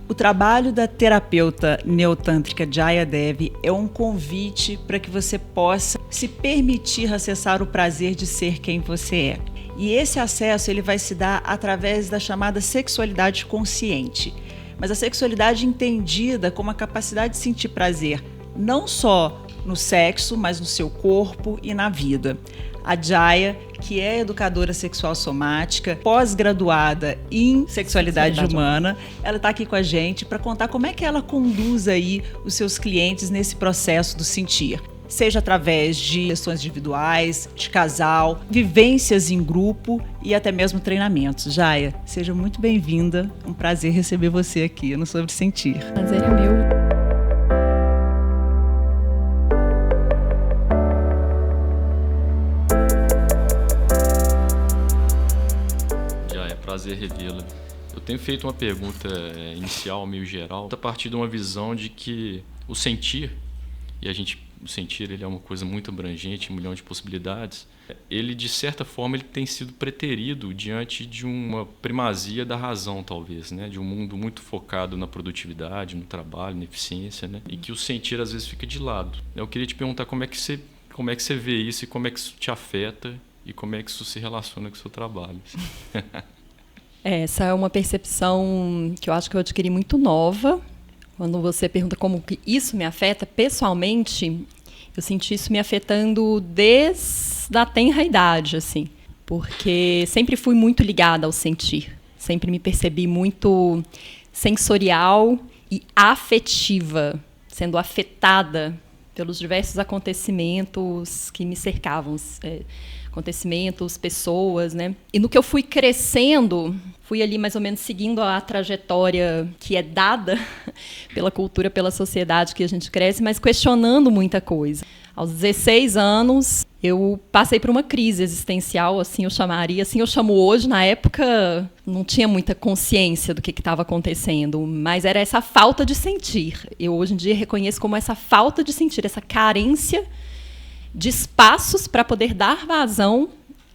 O trabalho da terapeuta neotântrica Jaya Devi é um convite para que você possa se permitir acessar o prazer de ser quem você é. E esse acesso ele vai se dar através da chamada sexualidade consciente. Mas a sexualidade entendida como a capacidade de sentir prazer, não só no sexo, mas no seu corpo e na vida. A Jaya, que é educadora sexual somática, pós-graduada em sexualidade humana, ela está aqui com a gente para contar como é que ela conduz aí os seus clientes nesse processo do sentir. Seja através de sessões individuais, de casal, vivências em grupo e até mesmo treinamentos. Jaya, seja muito bem-vinda. Um prazer receber você aqui no Sobre Sentir. Prazer é meu. Prazer revê-la. Eu tenho feito uma pergunta inicial, meio geral, a partir de uma visão de que o sentir, o sentir ele é uma coisa muito abrangente, um milhão de possibilidades, ele de certa forma ele tem sido preterido diante de uma primazia da razão, talvez, né? De um mundo muito focado na produtividade, no trabalho, na eficiência, né? E que o sentir às vezes fica de lado. Eu queria te perguntar como é que você vê isso e como é que isso te afeta e como é que isso se relaciona com o seu trabalho. Essa é uma percepção que eu acho que eu adquiri muito nova. Quando você pergunta como que isso me afeta, pessoalmente, eu senti isso me afetando desde a tenra idade, assim, porque sempre fui muito ligada ao sentir. Sempre me percebi muito sensorial e afetiva, sendo afetada pelos diversos acontecimentos que me cercavam. Acontecimentos, pessoas, né? E no que eu fui crescendo, fui ali mais ou menos seguindo a trajetória que é dada pela cultura, pela sociedade que a gente cresce, mas questionando muita coisa. Aos 16 anos, eu passei por uma crise existencial, assim eu chamaria, assim eu chamo hoje. Na época, não tinha muita consciência do que estava acontecendo, mas era essa falta de sentir. Eu hoje em dia reconheço como essa falta de sentir, essa carência de espaços para poder dar vazão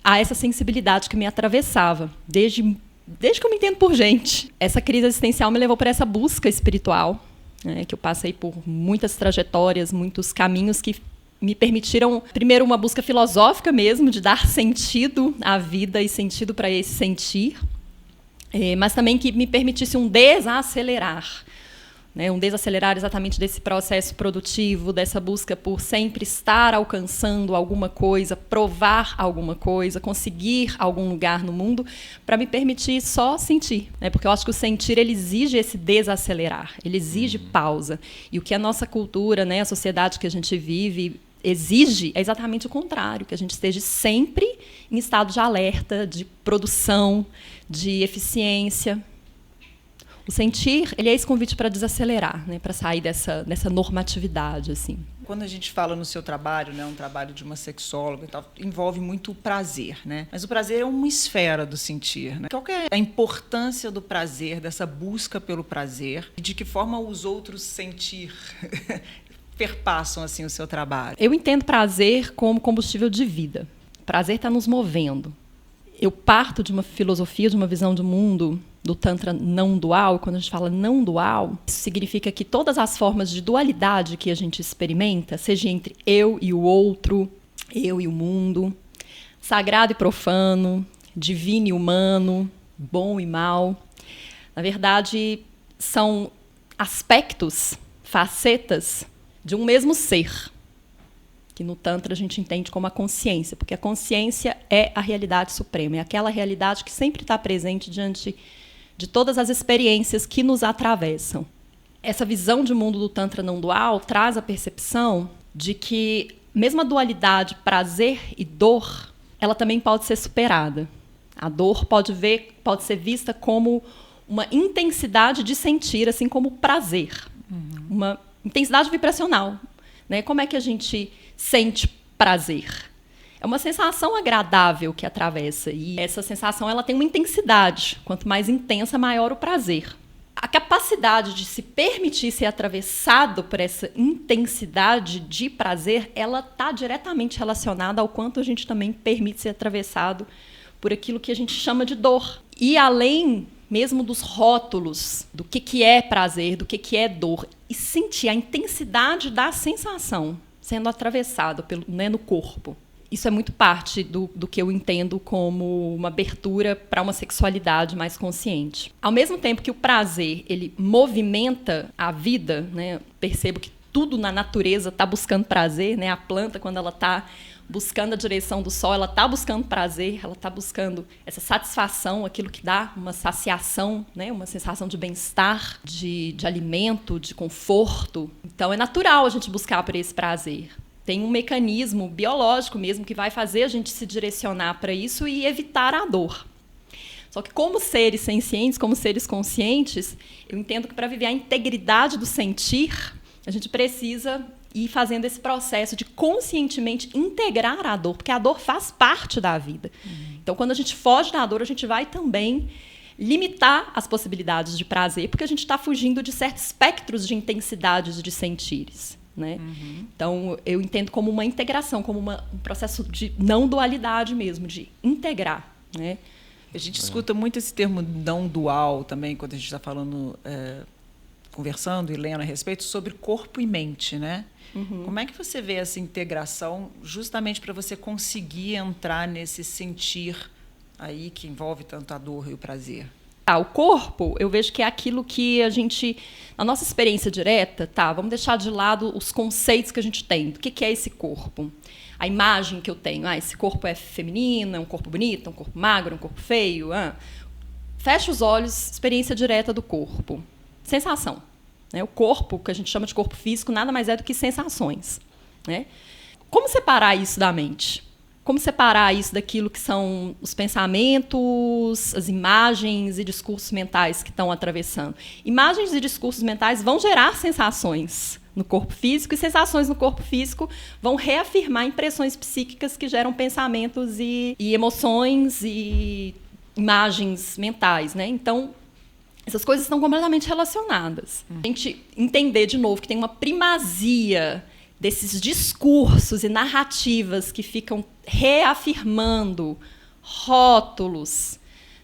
a essa sensibilidade que me atravessava, desde que eu me entendo por gente. Essa crise existencial me levou para essa busca espiritual, né, que eu passei por muitas trajetórias, muitos caminhos que me permitiram, primeiro, uma busca filosófica mesmo, de dar sentido à vida e sentido para esse sentir, mas também que me permitisse um desacelerar, né, um desacelerar exatamente desse processo produtivo, dessa busca por sempre estar alcançando alguma coisa, provar alguma coisa, conseguir algum lugar no mundo, para me permitir só sentir, né? Porque eu acho que o sentir ele exige esse desacelerar, ele exige pausa. E o que a nossa cultura, né, a sociedade que a gente vive, exige é exatamente o contrário, que a gente esteja sempre em estado de alerta, de produção, de eficiência. O sentir, ele é esse convite para desacelerar, né, para sair dessa normatividade, assim. Quando a gente fala no seu trabalho, né, um trabalho de uma sexóloga e tal, envolve muito o prazer, né? Mas o prazer é uma esfera do sentir, né? Qual que é a importância do prazer, dessa busca pelo prazer, e de que forma os outros sentir perpassam assim o seu trabalho? Eu entendo prazer como combustível de vida. Prazer está nos movendo. Eu parto de uma filosofia, de uma visão do mundo, do Tantra não dual. Quando a gente fala não dual, isso significa que todas as formas de dualidade que a gente experimenta, seja entre eu e o outro, eu e o mundo, sagrado e profano, divino e humano, bom e mal, na verdade, são aspectos, facetas de um mesmo ser, que no Tantra a gente entende como a consciência, porque a consciência é a realidade suprema, é aquela realidade que sempre está presente diante de todas as experiências que nos atravessam. Essa visão de mundo do Tantra não dual traz a percepção de que mesmo a dualidade prazer e dor, ela também pode ser superada. A dor pode ser vista como uma intensidade de sentir, assim como o prazer. Uma intensidade vibracional, né? Como é que a gente sente prazer? É uma sensação agradável que atravessa. E essa sensação ela tem uma intensidade. Quanto mais intensa, maior o prazer. A capacidade de se permitir ser atravessado por essa intensidade de prazer, ela está diretamente relacionada ao quanto a gente também permite ser atravessado por aquilo que a gente chama de dor. E além mesmo dos rótulos, do que é prazer, do que é dor, e sentir a intensidade da sensação sendo atravessado no corpo. Isso é muito parte do que eu entendo como uma abertura para uma sexualidade mais consciente. Ao mesmo tempo que o prazer, ele movimenta a vida, né? Percebo que tudo na natureza está buscando prazer, né? A planta, quando ela está buscando a direção do sol, ela está buscando prazer, ela está buscando essa satisfação, aquilo que dá uma saciação, né? Uma sensação de bem-estar, de alimento, de conforto. Então, é natural a gente buscar por esse prazer. Tem um mecanismo biológico mesmo que vai fazer a gente se direcionar para isso e evitar a dor. Só que como seres sencientes, como seres conscientes, eu entendo que para viver a integridade do sentir, a gente precisa ir fazendo esse processo de conscientemente integrar a dor, porque a dor faz parte da vida. Então, quando a gente foge da dor, a gente vai também limitar as possibilidades de prazer, porque a gente está fugindo de certos espectros de intensidades de sentires. Né? Então, eu entendo como uma integração, como um processo de não dualidade mesmo, de integrar. Né? A gente escuta muito esse termo não dual também, quando a gente está falando, conversando e lendo a respeito, sobre corpo e mente. Né? Como é que você vê essa integração justamente para você conseguir entrar nesse sentir aí que envolve tanto a dor e o prazer? O corpo, eu vejo que é aquilo que a gente, na nossa experiência direta, vamos deixar de lado os conceitos que a gente tem. Do que é esse corpo? A imagem que eu tenho. Esse corpo é feminino, é um corpo bonito, é um corpo magro, é um corpo feio. Fecha os olhos, experiência direta do corpo. Sensação. Né? O corpo, que a gente chama de corpo físico, nada mais é do que sensações. Né? Como separar isso da mente? Como separar isso daquilo que são os pensamentos, as imagens e discursos mentais que estão atravessando? Imagens e discursos mentais vão gerar sensações no corpo físico, e sensações no corpo físico vão reafirmar impressões psíquicas que geram pensamentos e emoções e imagens mentais. Né? Então, essas coisas estão completamente relacionadas. A gente entender, de novo, que tem uma primazia desses discursos e narrativas que ficam reafirmando rótulos,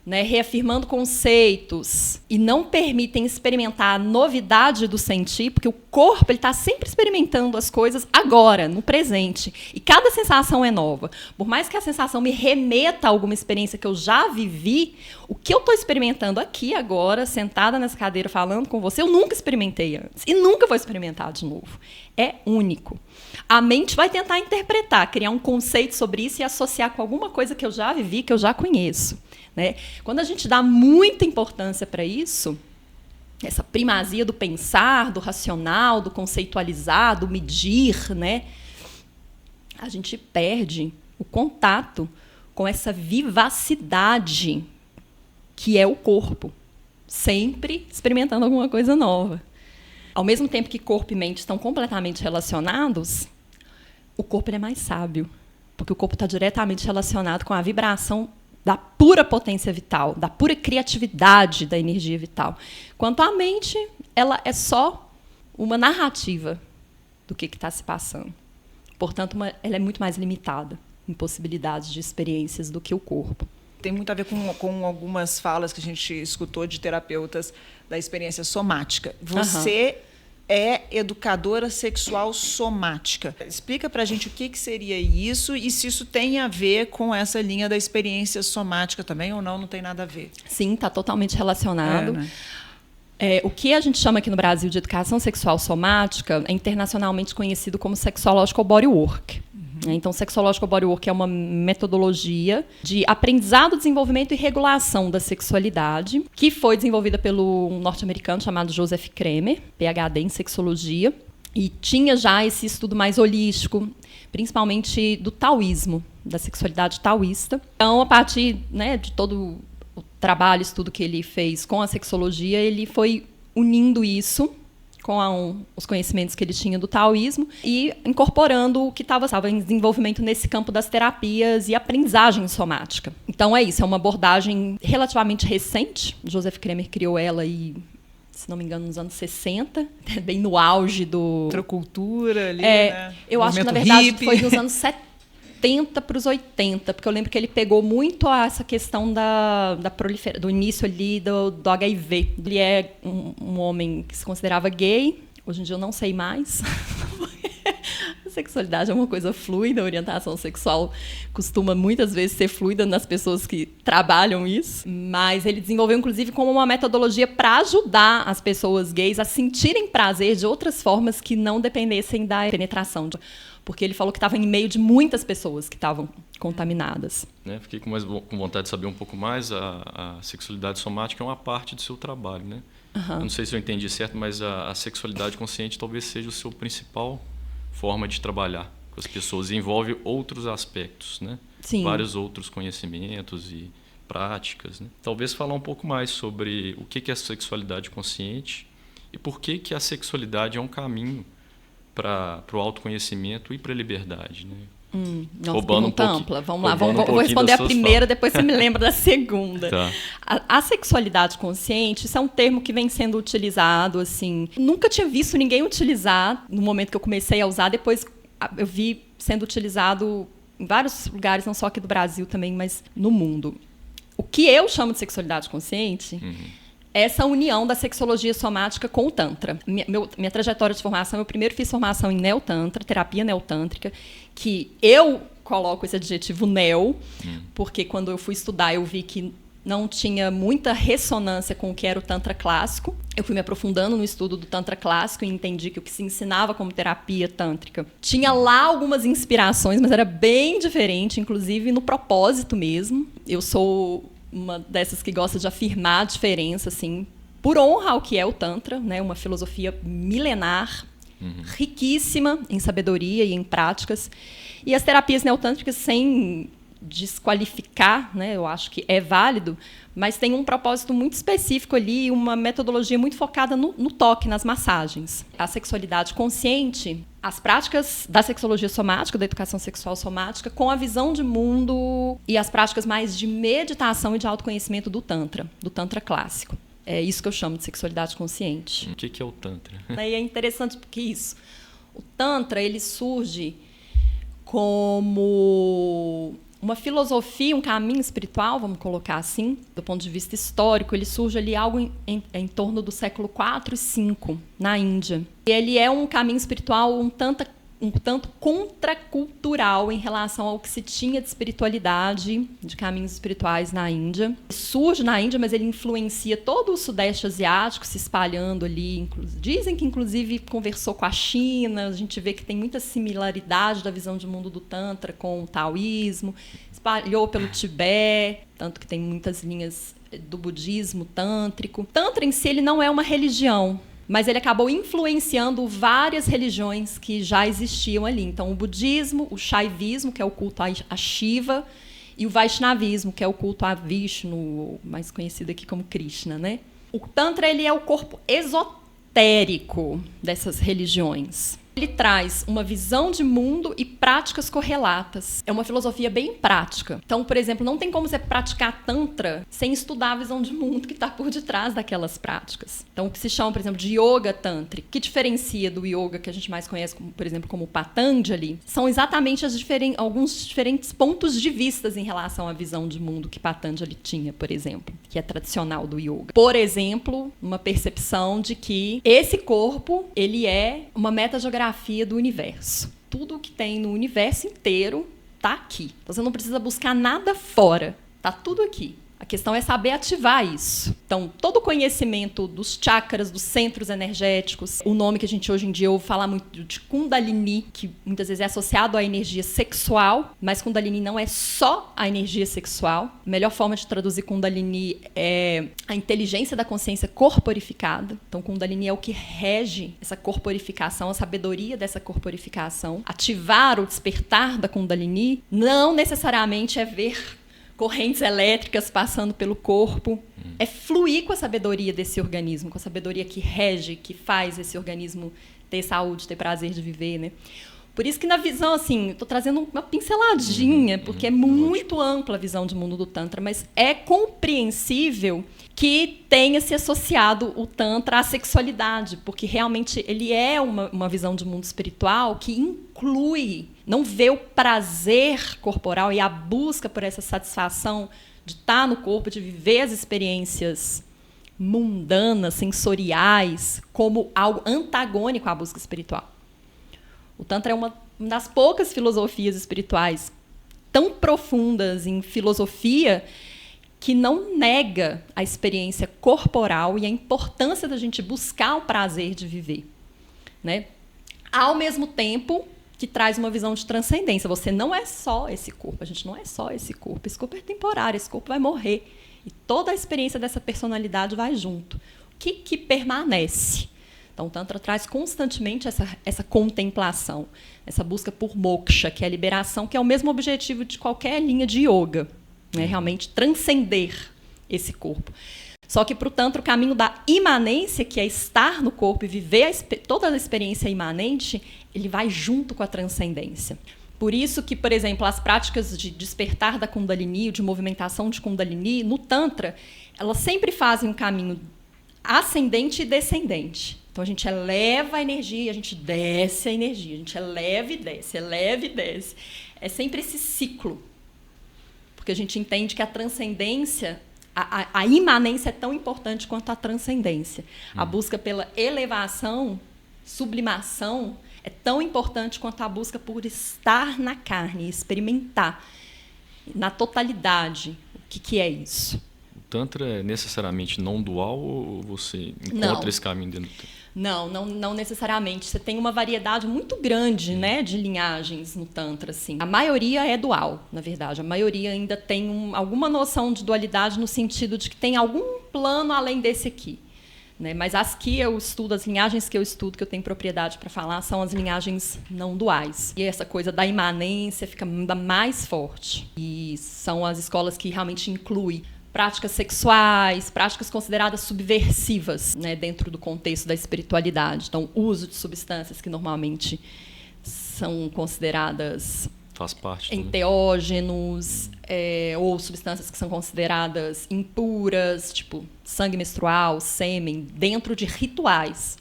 né, reafirmando conceitos e não permitem experimentar a novidade do sentir, porque o corpo está sempre experimentando as coisas agora, no presente. E cada sensação é nova. Por mais que a sensação me remeta a alguma experiência que eu já vivi, o que eu estou experimentando aqui agora, sentada nessa cadeira falando com você, eu nunca experimentei antes. E nunca vou experimentar de novo. É único. A mente vai tentar interpretar, criar um conceito sobre isso e associar com alguma coisa que eu já vivi, que eu já conheço. Né? Quando a gente dá muita importância para isso, essa primazia do pensar, do racional, do conceitualizar, do medir, né? A gente perde o contato com essa vivacidade que é o corpo, sempre experimentando alguma coisa nova. Ao mesmo tempo que corpo e mente estão completamente relacionados, o corpo é mais sábio, porque o corpo está diretamente relacionado com a vibração da pura potência vital, da pura criatividade da energia vital. Quanto à mente, ela é só uma narrativa do que está se passando. Portanto, ela é muito mais limitada em possibilidades de experiências do que o corpo. Tem muito a ver com algumas falas que a gente escutou de terapeutas da experiência somática. Você é educadora sexual somática. Explica pra gente o que seria isso e se isso tem a ver com essa linha da experiência somática também ou não tem nada a ver. Sim, está totalmente relacionado. Né? O que a gente chama aqui no Brasil de educação sexual somática é internacionalmente conhecido como sexological bodywork. Então, sexological bodywork é uma metodologia de aprendizado, desenvolvimento e regulação da sexualidade, que foi desenvolvida pelo norte-americano chamado Joseph Kramer, PhD em sexologia, e tinha já esse estudo mais holístico, principalmente do taoísmo, da sexualidade taoísta. Então, a partir, né, de todo o trabalho, estudo que ele fez com a sexologia, ele foi unindo isso com os conhecimentos que ele tinha do taoísmo e incorporando o que estava em desenvolvimento nesse campo das terapias e aprendizagem somática. Então é isso, é uma abordagem relativamente recente. Joseph Kramer criou ela aí, se não me engano, nos anos 60, bem no auge do... Outra cultura ali, né? Eu acho que, na verdade, foi nos anos 70 para os 80, porque eu lembro que ele pegou muito essa questão do início ali do HIV. Ele é um homem que se considerava gay, hoje em dia eu não sei mais. A sexualidade é uma coisa fluida, a orientação sexual costuma muitas vezes ser fluida nas pessoas que trabalham isso, mas ele desenvolveu inclusive como uma metodologia para ajudar as pessoas gays a sentirem prazer de outras formas que não dependessem da penetração, porque ele falou que estava em meio de muitas pessoas que estavam contaminadas. Fiquei com vontade de saber um pouco mais. A sexualidade somática é uma parte do seu trabalho, né? Eu não sei se eu entendi certo, mas a sexualidade consciente talvez seja o seu principal forma de trabalhar com as pessoas, e envolve outros aspectos, né? Sim. Vários outros conhecimentos e práticas, né? Talvez falar um pouco mais sobre o que é a sexualidade consciente e por que a sexualidade é um caminho para o autoconhecimento e para a liberdade, né? Nossa, pergunta ampla. Vamos lá, vou responder a primeira, depois você me lembra da segunda. Tá. A sexualidade consciente, isso é um termo que vem sendo utilizado, assim. Nunca tinha visto ninguém utilizar no momento que eu comecei a usar, depois eu vi sendo utilizado em vários lugares, não só aqui do Brasil também, mas no mundo. O que eu chamo de sexualidade consciente é essa união da sexologia somática com o Tantra. Minha trajetória de formação, eu primeiro fiz formação em Neotantra, terapia neotântrica, que eu coloco esse adjetivo neo, porque quando eu fui estudar eu vi que não tinha muita ressonância com o que era o Tantra clássico. Eu fui me aprofundando no estudo do Tantra clássico e entendi que o que se ensinava como terapia tântrica tinha lá algumas inspirações, mas era bem diferente, inclusive no propósito mesmo. Eu sou uma dessas que gosta de afirmar a diferença, assim, por honra ao que é o Tantra, né? Uma filosofia milenar, riquíssima em sabedoria e em práticas. E as terapias neotântricas, sem desqualificar, né? Eu acho que é válido, mas tem um propósito muito específico ali, uma metodologia muito focada no toque, nas massagens. A sexualidade consciente, as práticas da sexologia somática, da educação sexual somática, com a visão de mundo e as práticas mais de meditação e de autoconhecimento do Tantra clássico. É isso que eu chamo de sexualidade consciente. O que é o Tantra? E é interessante porque o Tantra, ele surge como uma filosofia, um caminho espiritual, vamos colocar assim, do ponto de vista histórico. Ele surge ali algo em torno do século IV e V, na Índia. E ele é um caminho espiritual um tanto contracultural em relação ao que se tinha de espiritualidade, de caminhos espirituais na Índia. Surge na Índia, mas ele influencia todo o Sudeste Asiático, se espalhando ali. Dizem que, inclusive, conversou com a China. A gente vê que tem muita similaridade da visão de mundo do Tantra com o taoísmo. Espalhou pelo Tibete, tanto que tem muitas linhas do budismo tântrico. O Tantra em si ele não é uma religião, mas ele acabou influenciando várias religiões que já existiam ali. Então, o budismo, o shaivismo, que é o culto a Shiva, e o Vaishnavismo, que é o culto a Vishnu, mais conhecido aqui como Krishna, né? O Tantra ele é o corpo esotérico dessas religiões. Ele traz uma visão de mundo e práticas correlatas. É uma filosofia bem prática. Então, por exemplo, não tem como você praticar Tantra sem estudar a visão de mundo que está por detrás daquelas práticas. Então, o que se chama, por exemplo, de Yoga Tântrico, que diferencia do Yoga que a gente mais conhece, como, por exemplo, como o Patanjali, são exatamente alguns diferentes pontos de vista em relação à visão de mundo que Patanjali tinha, por exemplo, que é tradicional do Yoga. Por exemplo, uma percepção de que esse corpo, ele é uma metageografia do universo. Tudo o que tem no universo inteiro está aqui. Você não precisa buscar nada fora. Está tudo aqui. A questão é saber ativar isso. Então, todo o conhecimento dos chakras, dos centros energéticos, o nome que a gente hoje em dia ouve falar muito de Kundalini, que muitas vezes é associado à energia sexual, mas Kundalini não é só a energia sexual. A melhor forma de traduzir Kundalini é a inteligência da consciência corporificada. Então, Kundalini é o que rege essa corporificação, a sabedoria dessa corporificação. Ativar o despertar da Kundalini não necessariamente é ver correntes elétricas passando pelo corpo. É fluir com a sabedoria desse organismo, com a sabedoria que rege, que faz esse organismo ter saúde, ter prazer de viver, né? Por isso que na visão, assim, estou trazendo uma pinceladinha, porque é muito ampla a visão de mundo do Tantra, mas é compreensível que tenha se associado o Tantra à sexualidade, porque realmente ele é uma visão de mundo espiritual que inclui, não vê o prazer corporal e a busca por essa satisfação de estar no corpo, de viver as experiências mundanas, sensoriais, como algo antagônico à busca espiritual. O Tantra é uma das poucas filosofias espirituais tão profundas em filosofia que não nega a experiência corporal e a importância da gente buscar o prazer de viver, né? Ao mesmo tempo que traz uma visão de transcendência. Você não é só esse corpo, a gente não é só esse corpo é temporário, esse corpo vai morrer. E toda a experiência dessa personalidade vai junto. O que permanece? Então, o Tantra traz constantemente essa contemplação, essa busca por moksha, que é a liberação, que é o mesmo objetivo de qualquer linha de yoga, né? Realmente transcender esse corpo. Só que para o Tantra, o caminho da imanência, que é estar no corpo e viver toda a experiência imanente, ele vai junto com a transcendência. Por isso que, por exemplo, as práticas de despertar da Kundalini, de movimentação de Kundalini, no Tantra, elas sempre fazem um caminho ascendente e descendente. Então, a gente eleva a energia, a gente desce a energia, a gente eleva e desce, eleva e desce. É sempre esse ciclo. Porque a gente entende que a transcendência, a imanência é tão importante quanto a transcendência. A busca pela elevação, sublimação, é tão importante quanto a busca por estar na carne, experimentar na totalidade o que é isso. O Tantra é necessariamente não dual ou você encontra esse caminho dentro do Tantra? Não necessariamente. Você tem uma variedade muito grande, né, de linhagens no Tantra. Assim. A maioria é dual, na verdade. A maioria ainda tem alguma noção de dualidade no sentido de que tem algum plano além desse aqui. Né? Mas as que eu estudo, as linhagens que eu estudo, que eu tenho propriedade para falar, são as linhagens não duais. E essa coisa da imanência fica ainda mais forte. E são as escolas que realmente incluem práticas sexuais, práticas consideradas subversivas, né, dentro do contexto da espiritualidade. Então, uso de substâncias que normalmente são consideradas faz parte enteógenos, ou substâncias que são consideradas impuras, tipo sangue menstrual, sêmen, dentro de rituais.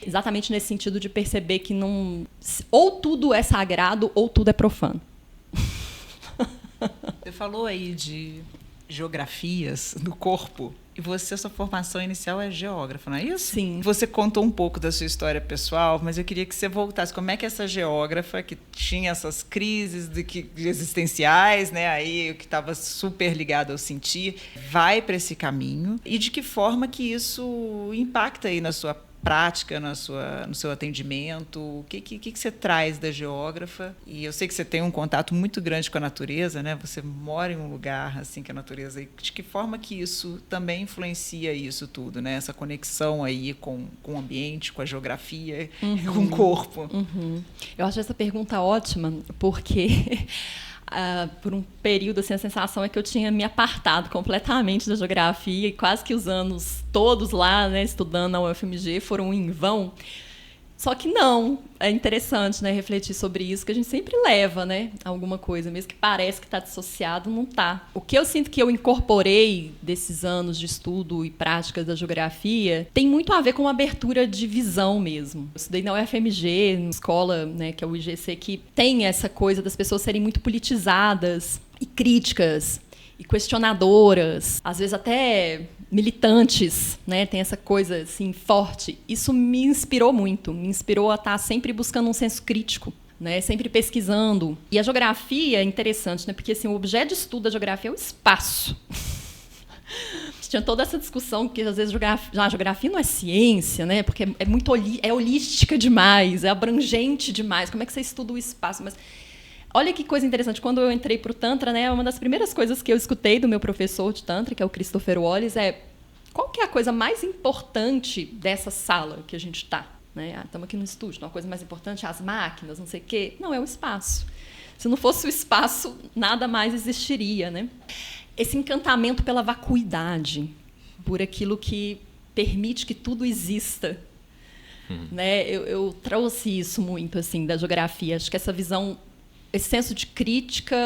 Exatamente nesse sentido de perceber que não, ou tudo é sagrado ou tudo é profano. Você falou aí de geografias do corpo e sua formação inicial é geógrafa, não é isso? Sim. Você contou um pouco da sua história pessoal, mas eu queria que você voltasse. Como é que essa geógrafa, que tinha essas crises existenciais, né, aí que estava super ligada ao sentir, vai para esse caminho e de que forma que isso impacta aí na sua prática, no seu atendimento? O que você traz da geógrafa? E eu sei que você tem um contato muito grande com a natureza, né? Você mora em um lugar assim que a natureza. De que forma que isso também influencia isso tudo, né? Essa conexão aí com o ambiente, com a geografia, com o corpo. Eu acho essa pergunta ótima, porque por um período assim, a sensação é que eu tinha me apartado completamente da geografia e quase que os anos todos lá, né, estudando na UFMG foram em vão. Só que não, é interessante, né, refletir sobre isso, que a gente sempre leva, né, alguma coisa, mesmo que parece que está dissociado, não está. O que eu sinto que eu incorporei desses anos de estudo e práticas da geografia tem muito a ver com uma abertura de visão mesmo. Eu estudei na UFMG, numa escola, né, que é o IGC, que tem essa coisa das pessoas serem muito politizadas e críticas e questionadoras, às vezes até militantes, né? Tem essa coisa assim forte. Isso me inspirou muito, me inspirou a estar sempre buscando um senso crítico, né? Sempre pesquisando. E a geografia é interessante, né? Porque assim, o objeto de estudo da geografia é o espaço. Tinha toda essa discussão que às vezes a geografia não é ciência, né? Porque é muito holística demais, é abrangente demais. Como é que você estuda o espaço? Mas olha que coisa interessante, quando eu entrei para o Tantra, né, uma das primeiras coisas que eu escutei do meu professor de Tantra, que é o Christopher Wallace, é qual que é a coisa mais importante dessa sala que a gente está? Né? Estamos aqui no estúdio, uma coisa mais importante, as máquinas, não sei o quê. Não, é o espaço. Se não fosse o espaço, nada mais existiria. Né? Esse encantamento pela vacuidade, por aquilo que permite que tudo exista. Né? Eu trouxe isso muito assim da geografia. Acho que essa visão, esse senso de crítica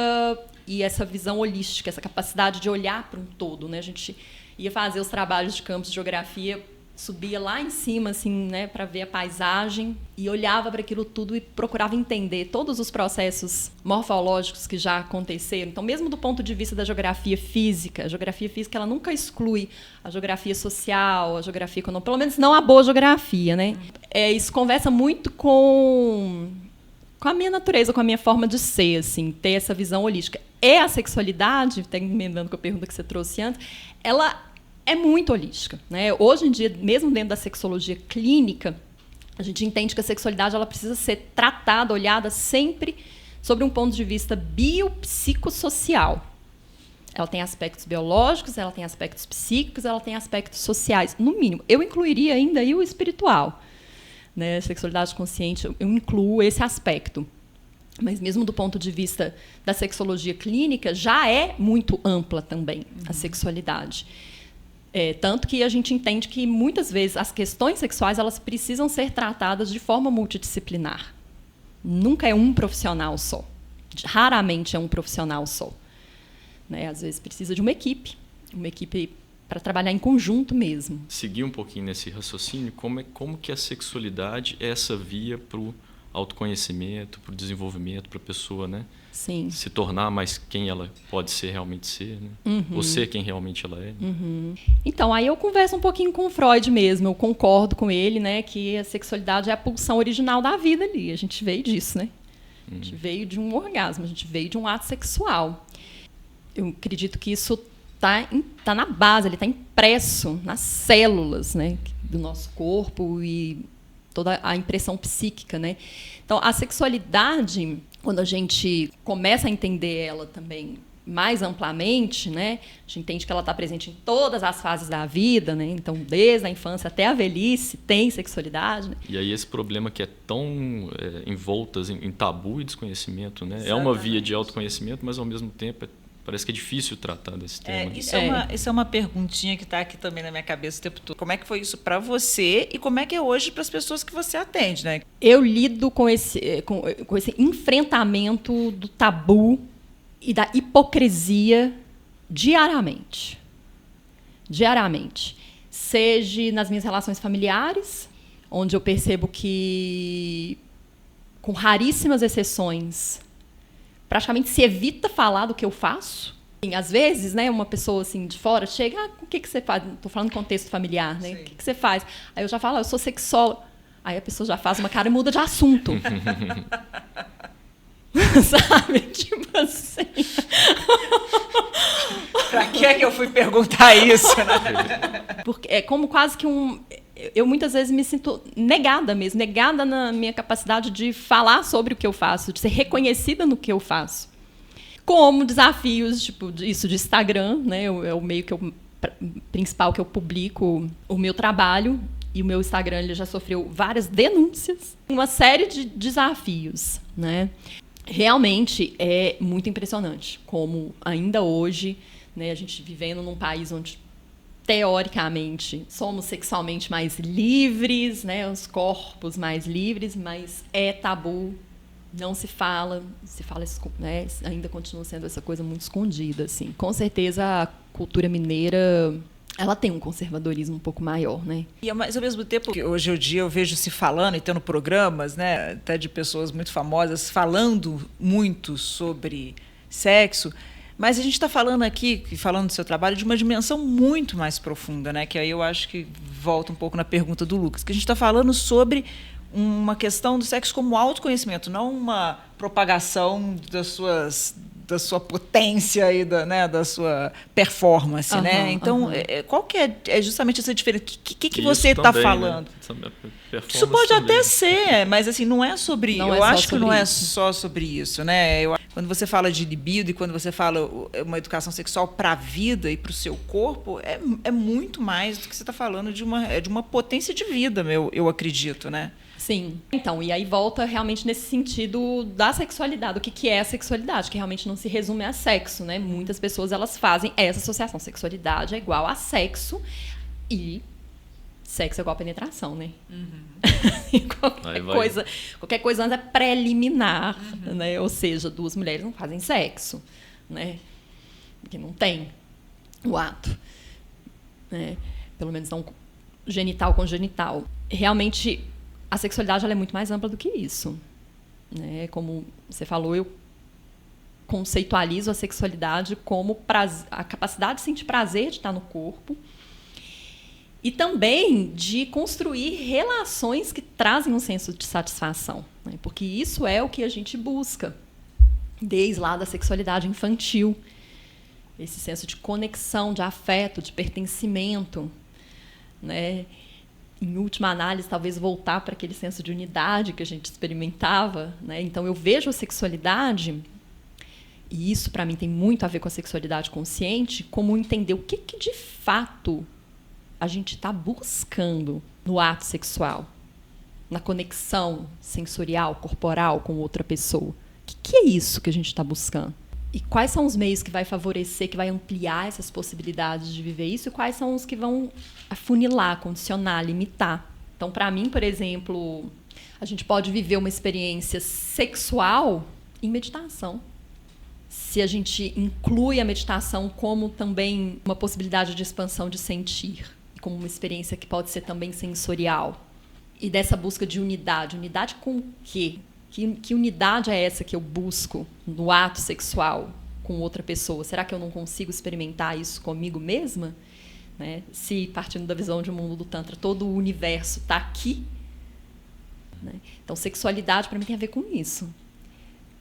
e essa visão holística, essa capacidade de olhar para um todo, né? A gente ia fazer os trabalhos de campus de geografia, subia lá em cima, assim, né, para ver a paisagem e olhava para aquilo tudo e procurava entender todos os processos morfológicos que já aconteceram. Então, mesmo do ponto de vista da geografia física, a geografia física ela nunca exclui a geografia social, a geografia econômica, pelo menos não a boa geografia, né? Isso conversa muito com a minha natureza, com a minha forma de ser, assim, ter essa visão holística. E a sexualidade, até emendando com a pergunta que você trouxe antes, ela é muito holística, né? Hoje em dia, mesmo dentro da sexologia clínica, a gente entende que a sexualidade ela precisa ser tratada, olhada sempre sobre um ponto de vista biopsicossocial. Ela tem aspectos biológicos, ela tem aspectos psíquicos, ela tem aspectos sociais, no mínimo. Eu incluiria ainda aí o espiritual, né? Sexualidade consciente, eu incluo esse aspecto. Mas mesmo do ponto de vista da sexologia clínica, já é muito ampla também a sexualidade. Tanto que a gente entende que, muitas vezes, as questões sexuais elas precisam ser tratadas de forma multidisciplinar. Nunca é um profissional só. Raramente é um profissional só. Né? Às vezes precisa de uma equipe para trabalhar em conjunto mesmo. Seguir um pouquinho nesse raciocínio, como que a sexualidade é essa via para o autoconhecimento, para o desenvolvimento, para a pessoa, né? Sim. Se tornar mais quem ela pode ser, realmente ser, né? Ou ser quem realmente ela é. Né? Então, aí eu converso um pouquinho com o Freud mesmo, eu concordo com ele, né, que a sexualidade é a pulsão original da vida ali, a gente veio disso, né? A gente veio de um orgasmo, a gente veio de um ato sexual. Eu acredito que isso tá na base, ele está impresso nas células, né, do nosso corpo e toda a impressão psíquica, né? Então, a sexualidade, quando a gente começa a entender ela também mais amplamente, né? A gente entende que ela está presente em todas as fases da vida, né? Então, desde a infância até a velhice, tem sexualidade. Né? E aí esse problema que é tão envoltas em tabu e desconhecimento, né? Exatamente. É uma via de autoconhecimento, mas ao mesmo tempo parece que é difícil tratar desse tema. Isso é uma perguntinha que está aqui também na minha cabeça o tempo todo. Como é que foi isso para você e como é que é hoje para as pessoas que você atende, né? Eu lido com esse enfrentamento do tabu e da hipocrisia diariamente. Diariamente. Seja nas minhas relações familiares, onde eu percebo que, com raríssimas exceções, praticamente se evita falar do que eu faço. Assim, às vezes, né, uma pessoa assim, de fora chega, o que você faz? Estou falando em contexto familiar, né? O que você faz? Aí eu já falo, eu sou sexóloga. Aí a pessoa já faz uma cara e muda de assunto. Sabe? Tipo assim. Pra que é que eu fui perguntar isso, né? Porque é como quase que eu muitas vezes me sinto negada mesmo, negada na minha capacidade de falar sobre o que eu faço, de ser reconhecida no que eu faço. Como desafios, tipo, isso de Instagram, né? É o meio principal que eu publico o meu trabalho. E o meu Instagram ele já sofreu várias denúncias, uma série de desafios, né? Realmente é muito impressionante como ainda hoje, né, a gente vivendo num país onde teoricamente somos sexualmente mais livres, né, os corpos mais livres, mas é tabu, não se fala, né, ainda continua sendo essa coisa muito escondida, assim. Com certeza a cultura mineira ela tem um conservadorismo um pouco maior, né? Mas, ao mesmo tempo, que hoje em dia eu vejo se falando e tendo programas, né, até de pessoas muito famosas, falando muito sobre sexo, mas a gente está falando aqui, falando do seu trabalho, de uma dimensão muito mais profunda, né? Que aí eu acho que volta um pouco na pergunta do Lucas, que a gente está falando sobre uma questão do sexo como autoconhecimento, não uma propagação da sua potência e da sua performance, né? Então, qual que é justamente essa diferença? O que você está falando? Né? Isso pode também. até ser, mas assim, não é sobre... eu acho que não é só sobre isso, né? Quando você fala de libido e quando você fala uma educação sexual para a vida e para o seu corpo, é muito mais do que você está falando de uma potência de vida, eu acredito, né? Sim. Então, e aí volta realmente nesse sentido da sexualidade. O que é a sexualidade? Que realmente não se resume a sexo, né? Muitas pessoas, elas fazem essa associação. Sexualidade é igual a sexo e sexo é igual a penetração, né? Uhum. Qualquer coisa antes é preliminar, né? Ou seja, duas mulheres não fazem sexo, né? Porque não tem o ato, né? Pelo menos não genital com genital. Realmente, a sexualidade ela é muito mais ampla do que isso, né? Como você falou, eu conceitualizo a sexualidade como a capacidade de sentir prazer de estar no corpo e também de construir relações que trazem um senso de satisfação, né? Porque isso é o que a gente busca desde lá da sexualidade infantil, esse senso de conexão, de afeto, de pertencimento, né? Em última análise, talvez voltar para aquele senso de unidade que a gente experimentava, né? Então, eu vejo a sexualidade, e isso, para mim, tem muito a ver com a sexualidade consciente, como entender o que de fato a gente está buscando no ato sexual, na conexão sensorial, corporal com outra pessoa. O que é isso que a gente está buscando? E quais são os meios que vai favorecer, que vai ampliar essas possibilidades de viver isso, e quais são os que vão afunilar, condicionar, limitar? Então, para mim, por exemplo, a gente pode viver uma experiência sexual em meditação. Se a gente inclui a meditação como também uma possibilidade de expansão de sentir, como uma experiência que pode ser também sensorial. E dessa busca de unidade. Unidade com o quê? Que unidade é essa que eu busco no ato sexual com outra pessoa? Será que eu não consigo experimentar isso comigo mesma? Né? Se, partindo da visão de mundo do Tantra, todo o universo está aqui. Né? Então, sexualidade, para mim, tem a ver com isso.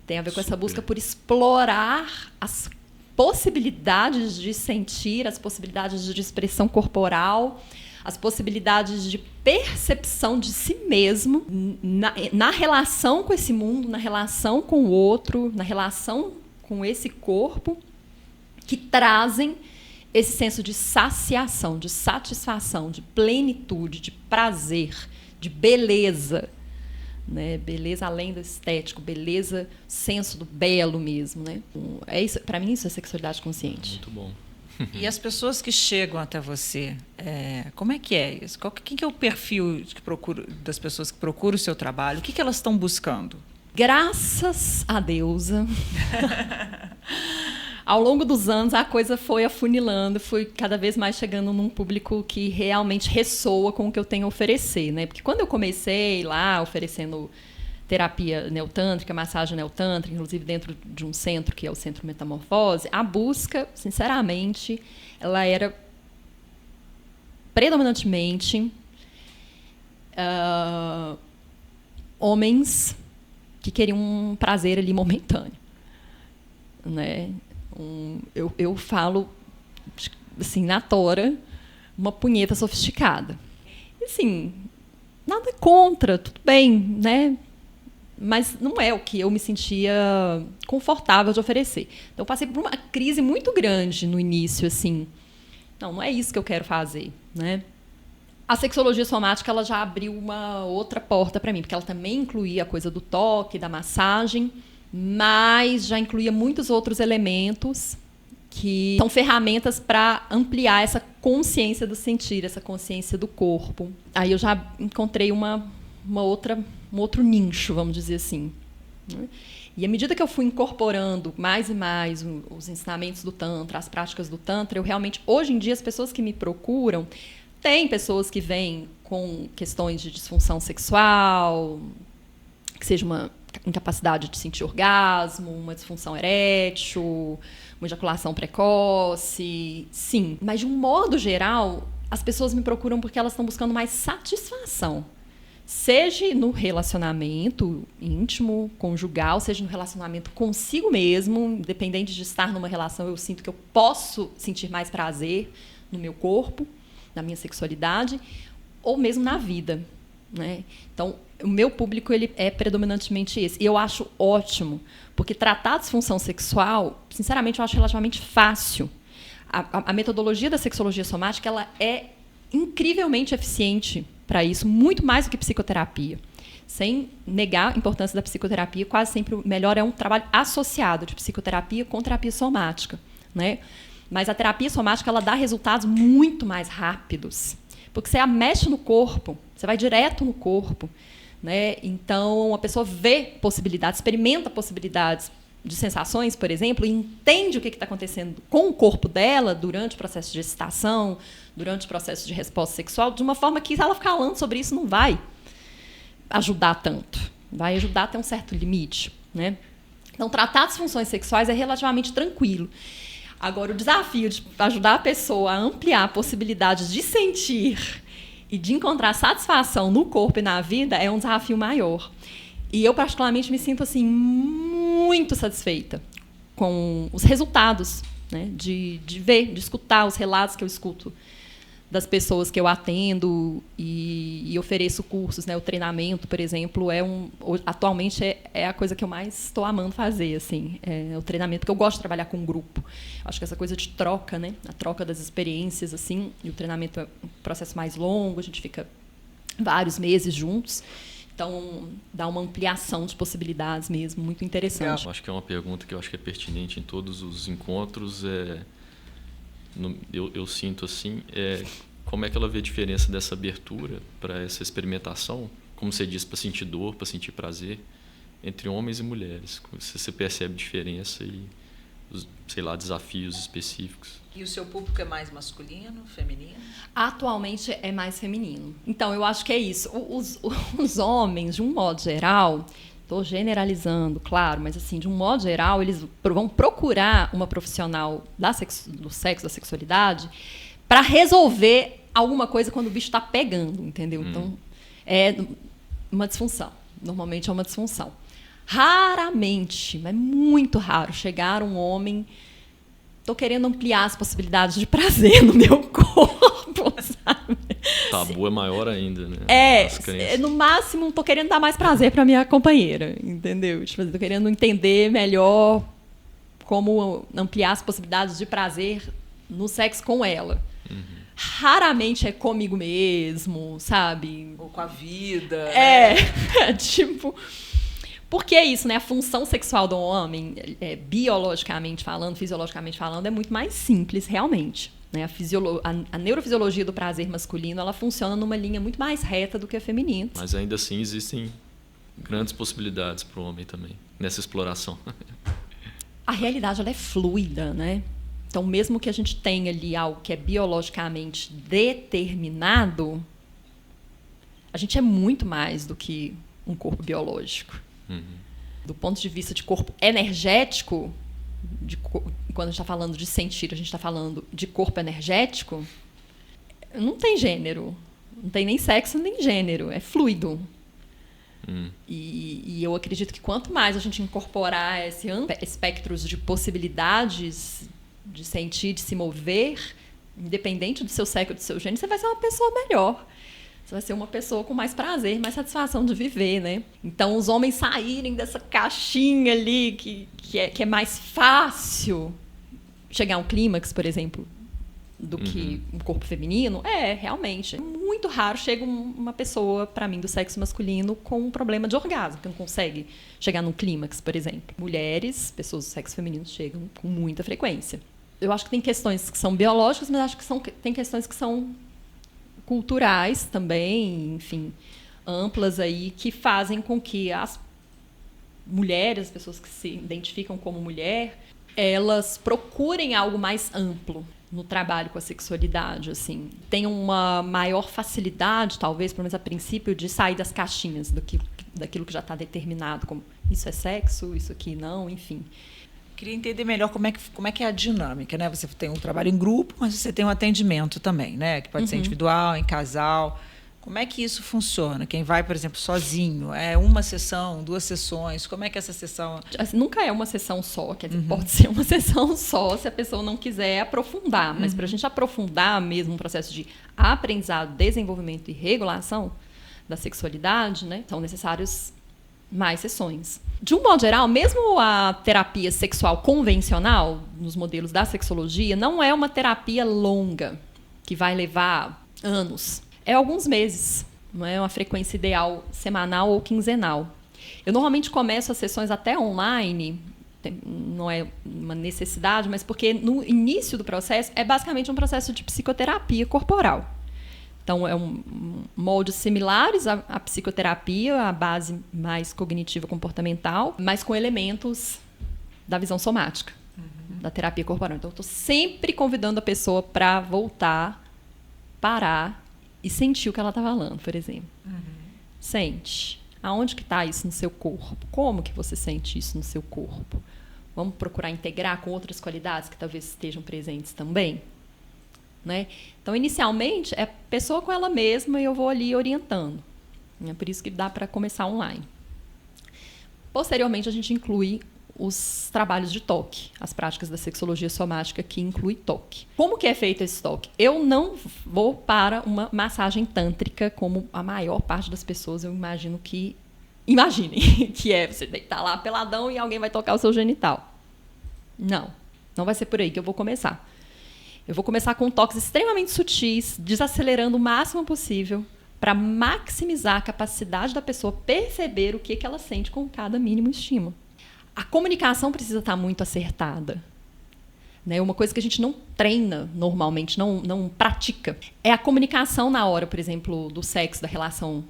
Tem a ver com essa busca por explorar as possibilidades de sentir, as possibilidades de expressão corporal, as possibilidades de percepção de si mesmo na relação com esse mundo, na relação com o outro, na relação com esse corpo, que trazem esse senso de saciação, de satisfação, de plenitude, de prazer, de beleza, né? Beleza além do estético, beleza, senso do belo mesmo, né? É isso, para mim isso é sexualidade consciente. Muito bom. E as pessoas que chegam até você, como é que é isso? Quem que é o perfil das pessoas que procuram o seu trabalho? O que elas estão buscando? Graças a deusa, ao longo dos anos a coisa foi afunilando, fui cada vez mais chegando num público que realmente ressoa com o que eu tenho a oferecer, né? Porque quando eu comecei lá oferecendo terapia neotântrica, massagem neotântrica, inclusive dentro de um centro que é o Centro Metamorfose, a busca, sinceramente, ela era predominantemente homens que queriam um prazer ali momentâneo, né? Eu falo assim, na tora, uma punheta sofisticada. E, assim, nada contra, tudo bem, né? Mas não é o que eu me sentia confortável de oferecer. Então, eu passei por uma crise muito grande no início, assim. Não é isso que eu quero fazer, né? A sexologia somática ela já abriu uma outra porta para mim, porque ela também incluía a coisa do toque, da massagem, mas já incluía muitos outros elementos que são ferramentas para ampliar essa consciência do sentir, essa consciência do corpo. Aí eu já encontrei um outro nicho, vamos dizer assim. E à medida que eu fui incorporando mais e mais os ensinamentos do Tantra, as práticas do Tantra, eu realmente, hoje em dia, as pessoas que me procuram, tem pessoas que vêm com questões de disfunção sexual, que seja uma incapacidade de sentir orgasmo, uma disfunção erétil, uma ejaculação precoce, sim. Mas, de um modo geral, as pessoas me procuram porque elas estão buscando mais satisfação. Seja no relacionamento íntimo, conjugal, seja no relacionamento consigo mesmo, independente de estar numa relação, eu sinto que eu posso sentir mais prazer no meu corpo, na minha sexualidade, ou mesmo na vida, né? Então, o meu público ele é predominantemente esse. E eu acho ótimo, porque tratar a disfunção sexual, sinceramente, eu acho relativamente fácil. A metodologia da sexologia somática ela é incrivelmente eficiente para isso, muito mais do que psicoterapia. Sem negar a importância da psicoterapia, quase sempre o melhor é um trabalho associado de psicoterapia com terapia somática, né? Mas a terapia somática ela dá resultados muito mais rápidos, porque você mexe no corpo, você vai direto no corpo, né? Então, a pessoa vê possibilidades, experimenta possibilidades de sensações, por exemplo, e entende o que está acontecendo com o corpo dela durante o processo de excitação, durante o processo de resposta sexual, de uma forma que, se ela ficar falando sobre isso, não vai ajudar tanto. Vai ajudar até um certo limite, né? Então, tratar as funções sexuais é relativamente tranquilo. Agora, o desafio de ajudar a pessoa a ampliar possibilidades de sentir e de encontrar satisfação no corpo e na vida é um desafio maior. E eu, particularmente, me sinto assim, muito satisfeita com os resultados, né? De ver, de escutar os relatos que eu escuto das pessoas que eu atendo e ofereço cursos, né? O treinamento, por exemplo, atualmente é a coisa que eu mais estou amando fazer, assim, o treinamento, porque eu gosto de trabalhar com um grupo. Acho que essa coisa de troca, né? A troca das experiências, assim, e o treinamento é um processo mais longo, a gente fica vários meses juntos. Então, dá uma ampliação de possibilidades mesmo, muito interessante. Eu acho que é uma pergunta que eu acho que é pertinente em todos os encontros. Eu sinto assim, como é que ela vê a diferença dessa abertura para essa experimentação, como você diz, para sentir dor, para sentir prazer, entre homens e mulheres. Se você percebe diferença e, sei lá, desafios específicos. E o seu público é mais masculino, feminino? Atualmente é mais feminino. Então, eu acho que é isso. Os homens, de um modo geral, estou generalizando, claro, mas assim, de um modo geral, eles vão procurar uma profissional do sexo, da sexualidade, para resolver alguma coisa quando o bicho está pegando, entendeu? Então, é uma disfunção. Normalmente é uma disfunção. Raramente, mas muito raro, chegar um homem... Estou querendo ampliar as possibilidades de prazer no meu corpo, sabe? Tabu é maior ainda, né? No máximo, estou querendo dar mais prazer para minha companheira, entendeu? Estou querendo entender melhor como ampliar as possibilidades de prazer no sexo com ela. Raramente é comigo mesmo, sabe? Ou com a vida. Tipo... Porque é isso, né? A função sexual do homem, biologicamente falando, fisiologicamente falando, é muito mais simples, realmente. Né? A neurofisiologia do prazer masculino, ela funciona numa linha muito mais reta do que a feminina. Mas ainda assim existem grandes possibilidades para o homem também, nessa exploração. A realidade, ela é fluida, né? Então, mesmo que a gente tenha ali algo que é biologicamente determinado, a gente é muito mais do que um corpo biológico. Do ponto de vista de corpo energético, quando a gente está falando de sentir, a gente está falando de corpo energético, não tem gênero. Não tem nem sexo, nem gênero. É fluido. E eu acredito que quanto mais a gente incorporar esse espectros de possibilidades de sentir, de se mover, independente do seu sexo, do seu gênero, você vai ser uma pessoa melhor. Você vai ser uma pessoa com mais prazer, mais satisfação de viver, né? Então, os homens saírem dessa caixinha ali, que é mais fácil chegar a um clímax, por exemplo, do que um corpo feminino, realmente. É muito raro chega uma pessoa, para mim, do sexo masculino com um problema de orgasmo, que não consegue chegar num clímax, por exemplo. Mulheres, pessoas do sexo feminino, chegam com muita frequência. Eu acho que tem questões que são biológicas, mas acho que tem questões que são culturais também, enfim, amplas aí, que fazem com que as mulheres, as pessoas que se identificam como mulher, elas procurem algo mais amplo no trabalho com a sexualidade, assim. Tenham uma maior facilidade, talvez, pelo menos a princípio, de sair das caixinhas daquilo que já está determinado, como isso é sexo, isso aqui não, enfim. Queria entender melhor como é que é a dinâmica, né? Você tem um trabalho em grupo, mas você tem um atendimento também, né? Que pode ser individual, em casal. Como é que isso funciona? Quem vai, por exemplo, sozinho? É uma sessão, 2 sessões? Como é que essa sessão... Assim, nunca é uma sessão só, quer dizer, pode ser uma sessão só se a pessoa não quiser aprofundar. Mas para a gente aprofundar mesmo um processo de aprendizado, desenvolvimento e regulação da sexualidade, né? São necessários mais sessões. De um modo geral, mesmo a terapia sexual convencional, nos modelos da sexologia, não é uma terapia longa, que vai levar anos. É alguns meses, não é uma frequência ideal semanal ou quinzenal. Eu normalmente começo as sessões até online, não é uma necessidade, mas porque no início do processo é basicamente um processo de psicoterapia corporal. Então, moldes similares à psicoterapia, a base mais cognitiva comportamental, mas com elementos da visão somática, da terapia corporal. Então, eu estou sempre convidando a pessoa para voltar, parar e sentir o que ela está falando, por exemplo. Sente. Aonde que está isso no seu corpo? Como que você sente isso no seu corpo? Vamos procurar integrar com outras qualidades que talvez estejam presentes também? Né? Então, inicialmente, é pessoa com ela mesma e eu vou ali orientando. É por isso que dá para começar online. Posteriormente, a gente inclui os trabalhos de toque, as práticas da sexologia somática que inclui toque. Como que é feito esse toque? Eu não vou para uma massagem tântrica, como a maior parte das pessoas, eu imagino que... Imaginem, que é você deitar lá peladão e alguém vai tocar o seu genital. Não vai ser por aí que eu vou começar. Eu vou começar com toques extremamente sutis, desacelerando o máximo possível, para maximizar a capacidade da pessoa perceber o que ela sente com cada mínimo estímulo. A comunicação precisa estar muito acertada. Né? Uma coisa que a gente não treina normalmente, não pratica, é a comunicação na hora, por exemplo, do sexo, da relação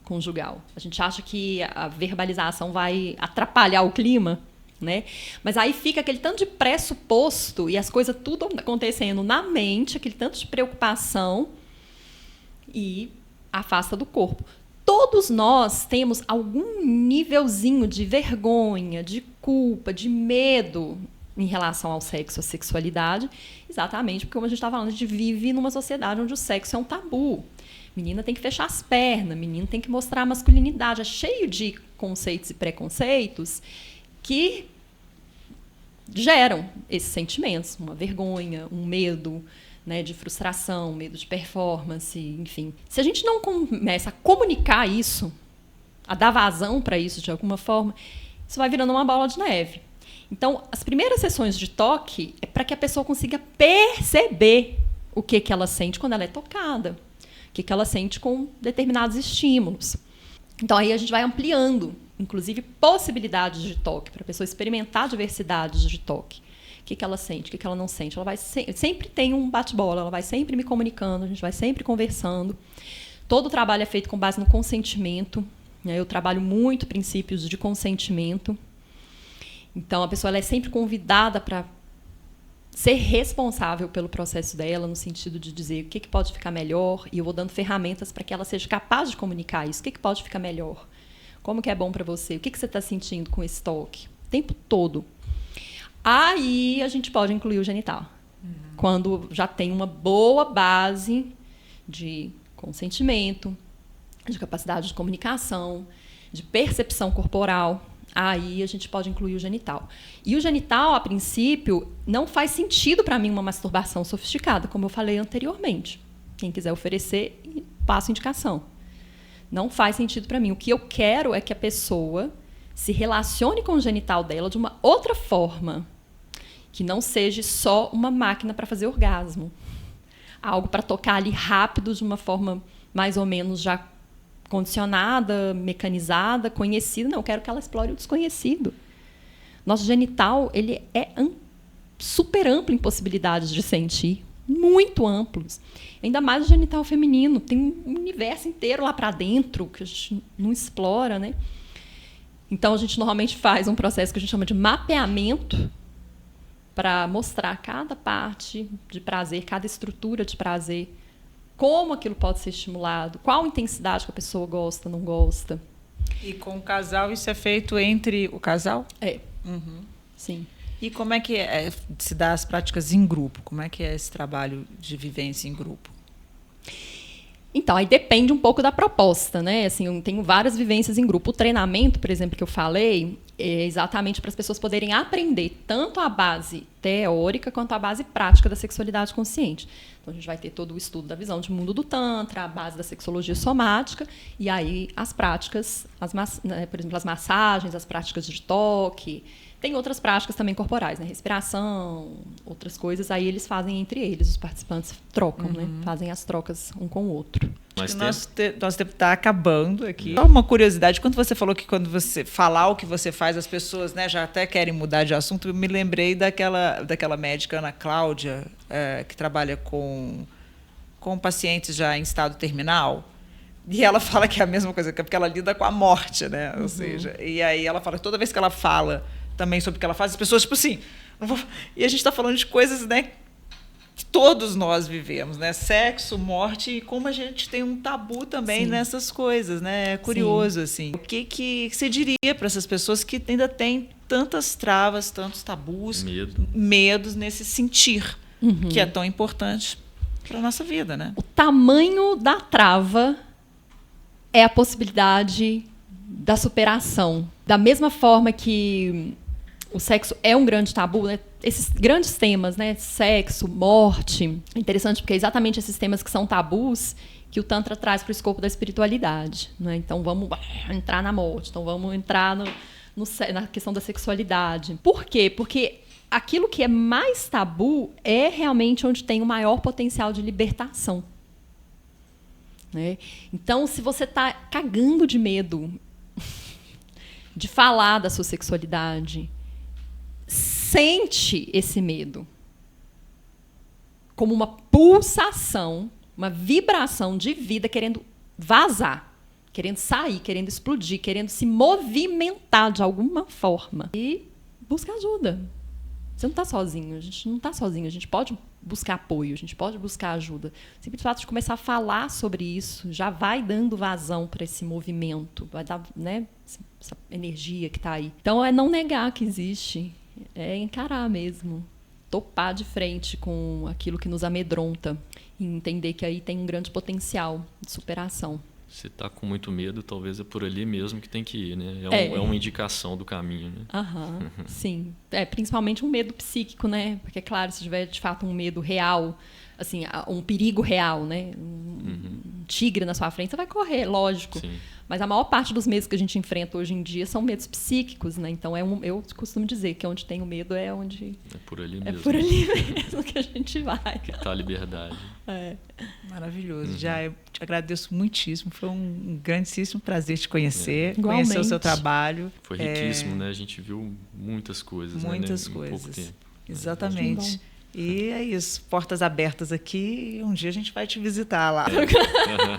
conjugal. A gente acha que a verbalização vai atrapalhar o clima, né? Mas aí fica aquele tanto de pressuposto e as coisas tudo acontecendo na mente, aquele tanto de preocupação e afasta do corpo. Todos nós temos algum nívelzinho de vergonha, de culpa, de medo em relação ao sexo, à sexualidade, exatamente porque, como a gente está falando, a gente vive numa sociedade onde o sexo é um tabu. Menina tem que fechar as pernas, menino tem que mostrar a masculinidade. É cheio de conceitos e preconceitos que geram esses sentimentos, uma vergonha, um medo, né, de frustração, medo de performance, enfim. Se a gente não começa a comunicar isso, a dar vazão para isso de alguma forma, isso vai virando uma bola de neve. Então, as primeiras sessões de toque é para que a pessoa consiga perceber o que ela sente quando ela é tocada, o que ela sente com determinados estímulos. Então, aí a gente vai ampliando, inclusive, possibilidades de toque, para a pessoa experimentar diversidades de toque. O que ela sente, o que ela não sente. Ela vai sempre tem um bate-bola, ela vai sempre me comunicando, a gente vai sempre conversando. Todo o trabalho é feito com base no consentimento. Né? Eu trabalho muito princípios de consentimento. Então, a pessoa ela é sempre convidada para ser responsável pelo processo dela, no sentido de dizer o que pode ficar melhor, e eu vou dando ferramentas para que ela seja capaz de comunicar isso. O que pode ficar melhor? Como que é bom para você? O que você está sentindo com esse toque? O tempo todo. Aí a gente pode incluir o genital. Quando já tem uma boa base de consentimento, de capacidade de comunicação, de percepção corporal, aí a gente pode incluir o genital. E o genital, a princípio, não faz sentido para mim uma masturbação sofisticada, como eu falei anteriormente. Quem quiser oferecer, passo indicação. Não faz sentido para mim. O que eu quero é que a pessoa se relacione com o genital dela de uma outra forma, que não seja só uma máquina para fazer orgasmo. Algo para tocar ali rápido, de uma forma mais ou menos já condicionada, mecanizada, conhecida. Não, eu quero que ela explore o desconhecido. Nosso genital ele é super amplo em possibilidades de sentir, muito amplos. Ainda mais o genital feminino. Tem um universo inteiro lá para dentro que a gente não explora, né? Então, a gente normalmente faz um processo que a gente chama de mapeamento para mostrar cada parte de prazer, cada estrutura de prazer, como aquilo pode ser estimulado, qual intensidade que a pessoa gosta, não gosta. E com o casal, isso é feito entre o casal? É. Sim. E como é que se dá as práticas em grupo? Como é que é esse trabalho de vivência em grupo? Então, aí depende um pouco da proposta, né? Assim, eu tenho várias vivências em grupo. O treinamento, por exemplo, que eu falei, é exatamente para as pessoas poderem aprender tanto a base teórica quanto a base prática da sexualidade consciente. Então, a gente vai ter todo o estudo da visão de mundo do Tantra, a base da sexologia somática, e aí as práticas, por exemplo, as massagens, as práticas de toque. Tem outras práticas também corporais, né? Respiração, outras coisas. Aí eles fazem entre eles, os participantes trocam, né? Fazem as trocas um com o outro. Nosso tempo está acabando aqui. Só uma curiosidade, quando você falou que quando você falar o que você faz, as pessoas, né, já até querem mudar de assunto, eu me lembrei daquela médica, Ana Cláudia, que trabalha com com pacientes já em estado terminal. E ela fala que é a mesma coisa, porque ela lida com a morte, né? Ou seja, e aí ela fala que toda vez que ela fala também sobre o que ela faz, as pessoas, tipo assim, e a gente está falando de coisas, né, que todos nós vivemos, né? Sexo, morte, e como a gente tem um tabu também nessas coisas, né? É curioso, assim. O que você diria para essas pessoas que ainda têm tantas travas, tantos tabus, medos nesse sentir, que é tão importante para a nossa vida, né? O tamanho da trava é a possibilidade da superação. Da mesma forma que o sexo é um grande tabu, né? Esses grandes temas, né? Sexo, morte. É interessante porque é exatamente esses temas que são tabus que o Tantra traz para o escopo da espiritualidade, né? Então vamos entrar na morte, então vamos entrar na questão da sexualidade. Por quê? Porque aquilo que é mais tabu é realmente onde tem o maior potencial de libertação. Né? Então, se você está cagando de medo de falar da sua sexualidade, sente esse medo como uma pulsação, uma vibração de vida querendo vazar, querendo sair, querendo explodir, querendo se movimentar de alguma forma. E busca ajuda. Você não está sozinho, a gente não está sozinho, a gente pode buscar apoio, a gente pode buscar ajuda. O simples fato de começar a falar sobre isso já vai dando vazão para esse movimento, vai dar, né, essa energia que está aí. Então, é não negar que existe, é encarar mesmo, topar de frente com aquilo que nos amedronta e entender que aí tem um grande potencial de superação. Se está com muito medo, talvez é por ali mesmo que tem que ir, né? É uma indicação do caminho, né? Sim. Principalmente um medo psíquico, né? Porque, claro, se tiver de fato um medo real, assim, um perigo real, né? Um tigre na sua frente, você vai correr, lógico. Sim. Mas a maior parte dos medos que a gente enfrenta hoje em dia são medos psíquicos, né? Então, eu costumo dizer que onde tem o medo é onde... É por ali mesmo. É por ali mesmo que a gente vai. Que está a liberdade. Maravilhoso. Já eu te agradeço muitíssimo. Foi um grandíssimo prazer te conhecer, Igualmente. conhecer o seu trabalho. Foi riquíssimo, né? A gente viu muitas coisas, muitas né? coisas. Em pouco tempo. Exatamente. E é isso. Portas abertas aqui. Um dia a gente vai te visitar lá. Obrigadão.